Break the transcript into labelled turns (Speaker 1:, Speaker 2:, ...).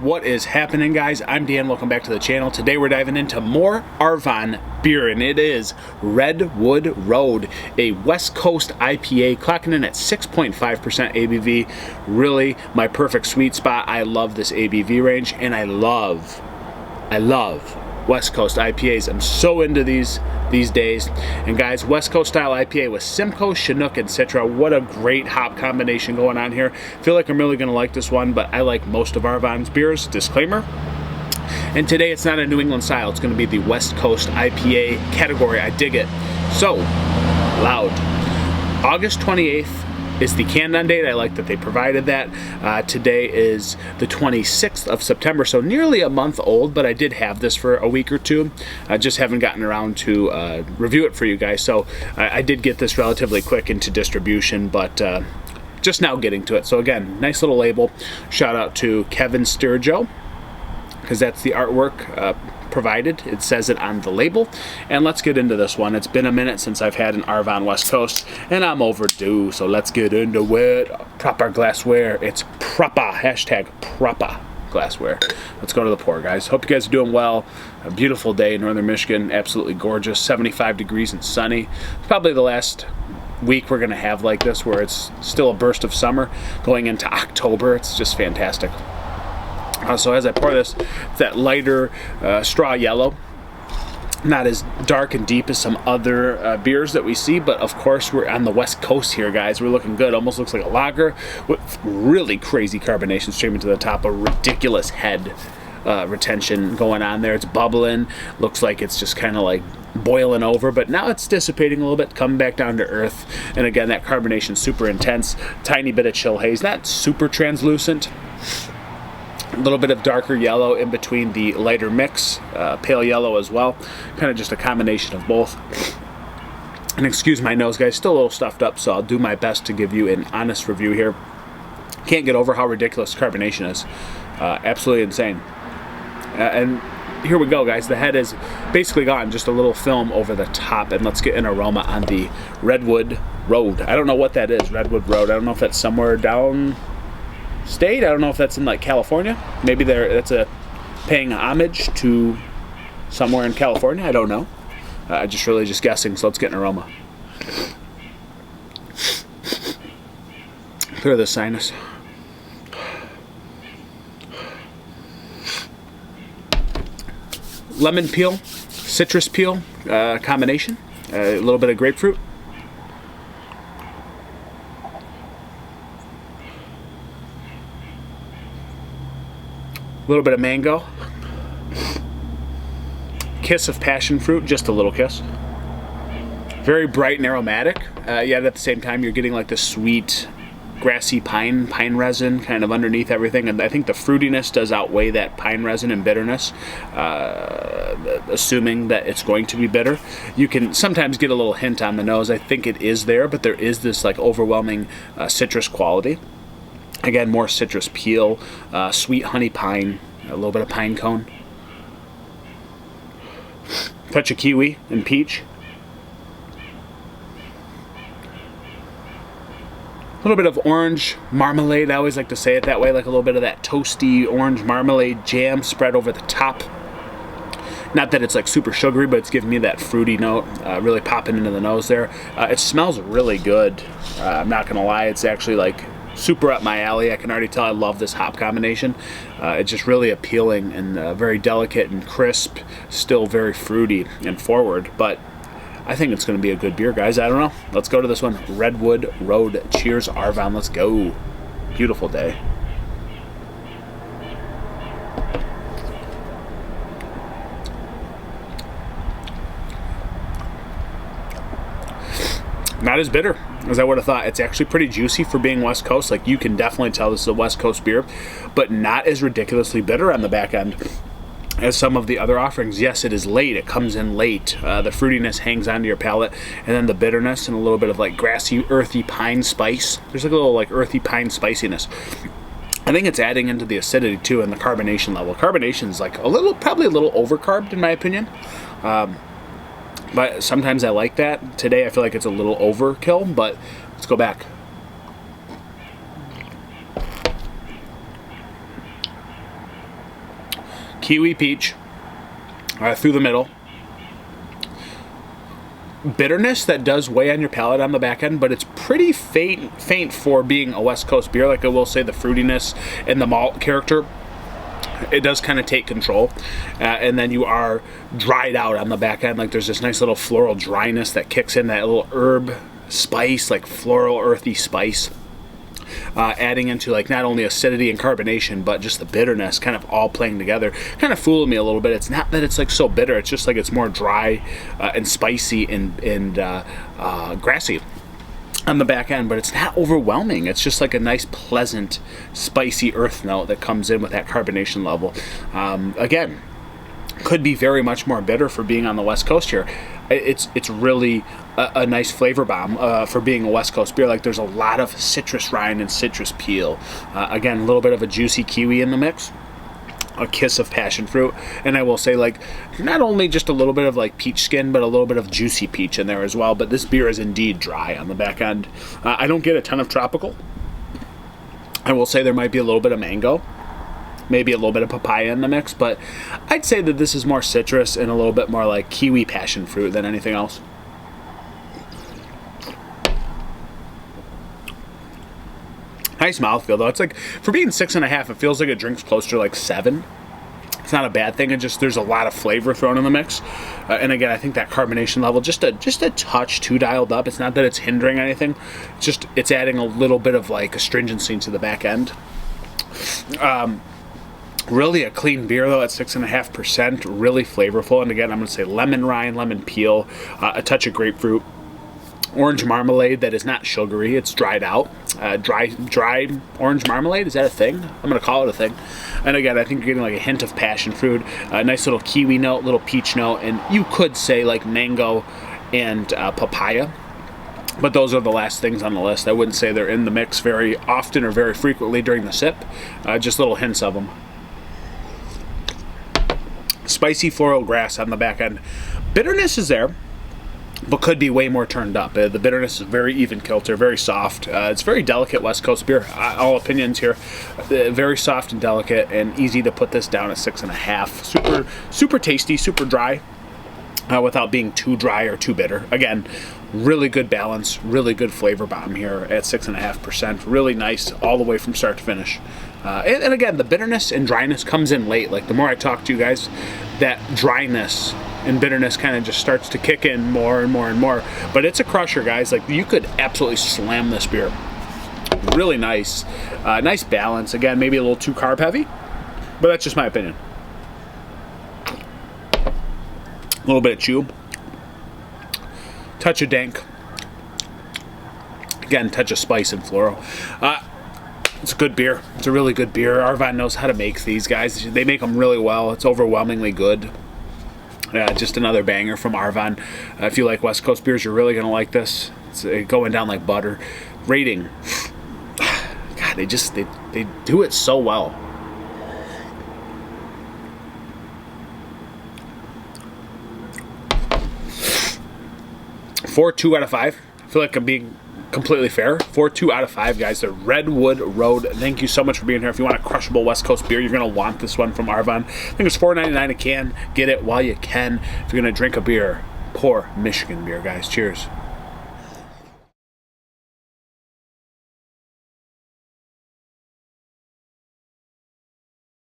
Speaker 1: What is happening, guys? I'm Dan. Welcome back to the channel. Today we're diving into more Arvon beer, and it is Redwood Road, a West Coast IPA, clocking in at 6.5% ABV. Really my perfect sweet spot. I love this ABV range, and I love West Coast IPAs. I'm so into these days. And guys, West Coast style IPA with Simcoe, Chinook, and Citra. What a great hop combination going on here. Feel like I'm really going to like this one, but I like most of Arvon's beers. Disclaimer. And today it's not a New England style. It's going to be the West Coast IPA category. I dig it. So loud. August 28th is the can-on date. I like that they provided that. Today is the 26th of September, so nearly a month old, but I did have this for a week or two. I just haven't gotten around to review it for you guys, so I did get this relatively quick into distribution, but just now getting to it. So again, nice little label. Shout out to Kevin Sturgeon, because that's the artwork provided. It says it on the label. And let's get into this one. It's been a minute since I've had an Arvon West Coast, and I'm overdue, so let's get into it. Proper glassware. It's proper. Hashtag proper glassware. Let's go to the pour, guys. Hope you guys are doing well. A beautiful day in northern Michigan. Absolutely gorgeous. 75 degrees and sunny. It's probably the last week we're going to have like this, where it's still a burst of summer going into October. It's just fantastic. So as I pour this, it's that lighter straw yellow, not as dark and deep as some other beers that we see, but of course we're on the West Coast here, guys. We're looking good. Almost looks like a lager with really crazy carbonation streaming to the top. A ridiculous head retention going on there. It's bubbling. Looks like it's just kind of like boiling over, but now it's dissipating a little bit, coming back down to earth. And again, that carbonation super intense. Tiny bit of chill haze, not super translucent. A little bit of darker yellow in between the lighter mix, pale yellow as well. Kind of just a combination of both. And excuse my nose, guys, still a little stuffed up, so I'll do my best to give you an honest review here. Can't get over how ridiculous carbonation is. Absolutely insane. And here we go, guys. The head is basically gone, just a little film over the top. And let's get an aroma on the Redwood Road. I don't know what that is, Redwood Road. I don't know if that's somewhere down state. I don't know if that's in like California. Maybe that's a paying homage to somewhere in California. I don't know. Just guessing. So let's get an aroma. Clear the sinus. Lemon peel, citrus peel combination. A little bit of grapefruit. A little bit of mango, kiss of passion fruit, just a little kiss. Very bright and aromatic, yet at the same time you're getting like the sweet, grassy pine resin kind of underneath everything, and I think the fruitiness does outweigh that pine resin and bitterness, assuming that it's going to be bitter. You can sometimes get a little hint on the nose. I think it is there, but there is this like overwhelming citrus quality. Again, more citrus peel, sweet honey pine, a little bit of pine cone. Touch of kiwi and peach. A little bit of orange marmalade. I always like to say it that way, like a little bit of that toasty orange marmalade jam spread over the top. Not that it's like super sugary, but it's giving me that fruity note, really popping into the nose there. It smells really good. I'm not going to lie, it's actually like super up my alley. I can already tell I love this hop combination. It's just really appealing and very delicate and crisp, still very fruity and forward, but I think it's going to be a good beer, guys. I don't know. Let's go to this one. Redwood Road. Cheers, Arvon. Let's go. Beautiful day. Not as bitter as I would have thought. It's actually pretty juicy for being West Coast. Like, you can definitely tell this is a West Coast beer, but not as ridiculously bitter on the back end as some of the other offerings. Yes, it is late. It comes in late. The fruitiness hangs onto your palate, and then the bitterness and a little bit of like grassy, earthy pine spice. There's like a little like earthy pine spiciness. I think it's adding into the acidity too, and the carbonation level. Carbonation is like probably a little overcarbed in my opinion. But sometimes I like that. Today I feel like it's a little overkill, but let's go back. kiwi peach through the middle. Bitterness that does weigh on your palate on the back end, but it's pretty faint for being a West Coast beer. Like I will say, the fruitiness and the malt character, it does kind of take control, and then you are dried out on the back end. Like there's this nice little floral dryness that kicks in, that little herb spice, like floral earthy spice, adding into like not only acidity and carbonation, but just the bitterness kind of all playing together. Kind of fooling me a little bit. It's not that it's like so bitter, it's just like it's more dry and spicy and grassy on the back end, but it's not overwhelming. It's just like a nice, pleasant, spicy earth note that comes in with that carbonation level. Again, could be very much more bitter for being on the West Coast here. It's really a nice flavor bomb for being a West Coast beer. Like there's a lot of citrus rind and citrus peel. Again, a little bit of a juicy kiwi in the mix. A kiss of passion fruit, and I will say, like, not only just a little bit of like peach skin, but a little bit of juicy peach in there as well. But this beer is indeed dry on the back end. I don't get a ton of tropical. I will say there might be a little bit of mango, maybe a little bit of papaya in the mix, but I'd say that this is more citrus and a little bit more like kiwi passion fruit than anything else. Nice mouthfeel though. It's like, for being 6.5, it feels like it drinks closer to like 7. It's not a bad thing. It just, there's a lot of flavor thrown in the mix, and again, I think that carbonation level just a touch too dialed up. It's not that it's hindering anything. It's just it's adding a little bit of like astringency to the back end. Really a clean beer though at 6.5%. Really flavorful, and again, I'm going to say lemon rind, lemon peel, a touch of grapefruit. Orange marmalade that is not sugary, it's dried out. Dry orange marmalade, is that a thing? I'm going to call it a thing. And again, I think you're getting like a hint of passion fruit, a nice little kiwi note, little peach note, and you could say like mango and papaya. But those are the last things on the list. I wouldn't say they're in the mix very often or very frequently during the sip. Just little hints of them. Spicy floral grass on the back end. Bitterness is there, but could be way more turned up. The bitterness is very even kilter, very soft. It's very delicate West Coast beer. All opinions here. Very soft and delicate, and easy to put this down at 6.5. Super tasty, super dry, without being too dry or too bitter. Again, really good balance, really good flavor bomb here at 6.5%. Really nice all the way from start to finish. And again, the bitterness and dryness comes in late. Like the more I talk to you guys, that dryness and bitterness kind of just starts to kick in more and more and more. But it's a crusher, guys. Like you could absolutely slam this beer. Really nice. Nice balance. Again, maybe a little too carb heavy, but that's just my opinion. A little bit of chew. Touch of dank. Again, touch of spice and floral. It's a good beer. It's a really good beer. Arvon knows how to make these, guys. They make them really well. It's overwhelmingly good. Just another banger from Arvon. If you like West Coast beers, you're really going to like this. It's going down like butter. Rating. God, they do it so well. 4.2 out of 5. I feel like I'm being completely fair. 4.2 out of 5, guys. The Redwood Road. Thank you so much for being here. If you want a crushable West Coast beer, you're going to want this one from Arvon. I think it's $4.99 a can. Get it while you can. If you're going to drink a beer, pour Michigan beer, guys. Cheers.